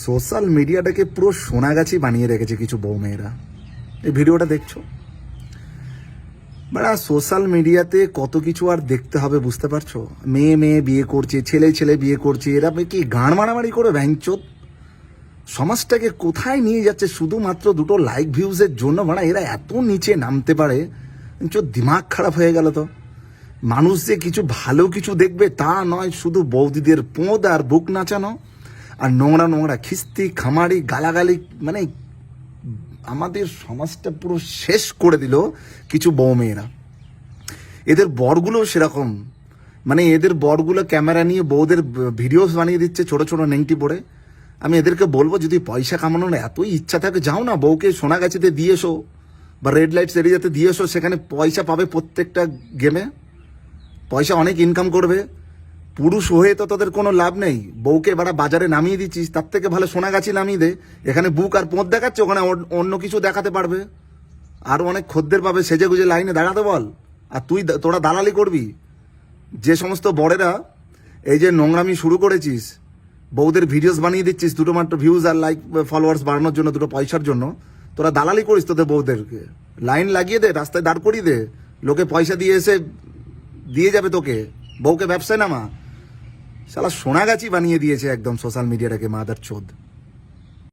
Social মিডিয়াটাকে পুরো সোনাগাছি বানিয়ে রেখেছে কিছু বউমেয়েরা। এই ভিডিওটা দেখছো, বাড়া সোশ্যাল মিডিয়াতে কত কিছু আর দেখতে হবে বুঝতে পারছো? মেয়ে মেয়ে বিয়ে করছে, ছেলে ছেলে বিয়ে করছে, এরা কি গান মারামারি করে ভ্যাংচোদ সমাজটাকে কোথায় নিয়ে যাচ্ছে শুধুমাত্র দুটো লাইক ভিউজের জন্য। বাড়া এরা এত নিচে নামতে পারে, দিমাগ খারাপ হয়ে গেল তো। মানুষ যে কিছু ভালো কিছু দেখবে তা নয়, শুধু বৌদিদের পোঁদ আর বুক নাচানো আর নোংরা নোংরা খিস্তি খামারি গালাগালি, মানে আমাদের সমাজটা পুরো শেষ করে দিল কিছু বউমেয়েরা। এদের বরগুলো সেরকম, মানে এদের বরগুলো ক্যামেরা নিয়ে বউদের ভিডিওস বানিয়ে দিচ্ছে ছোট ছোট নেংটি পড়ে। আমি এদেরকে বলবো, যদি পয়সা কামানোর এতই ইচ্ছা থাকে যাও না বউকে সোনাগাছিতে দিয়ে এসো বা রেড লাইটস এরিয়াতে দিয়ে এসো, সেখানে পয়সা পাবে প্রত্যেকটা গেমে, পয়সা অনেক ইনকাম করবে। পুরুষ হয়ে তো তাদের কোনো লাভ নেই। বউকে বাড়া বাজারে নামিয়ে দিচ্ছিস, তার থেকে ভালো সোনাগাছি নামিয়ে দে। এখানে বুক আর পোঁত দেখাচ্ছে, ওখানে অন্য কিছু দেখাতে পারবে, আরও অনেক খদ্দের পাবে, সেজে গুজে লাইনে দাঁড়াতে বল। আর তোরা দালালি করবি। যে সমস্ত বড়েরা এই যে নোংরামি শুরু করেছিস, বউদের ভিডিওস বানিয়ে দিচ্ছিস দুটো মাত্র ভিউজ আর লাইক ফলোয়ার্স বাড়ানোর জন্য, দুটো পয়সার জন্য, তোরা দালালি করিস। তোদের বউদেরকে লাইন লাগিয়ে দে, রাস্তায় দাঁড় করিয়ে দে, লোকে পয়সা দিয়ে এসে দিয়ে যাবে তোকে। বউকে ব্যবসায় নামা। শালা সোনাগাছি বানিয়ে দিয়েছে একদম সোশ্যাল মিডিয়াটাকে, মাদার চোদ।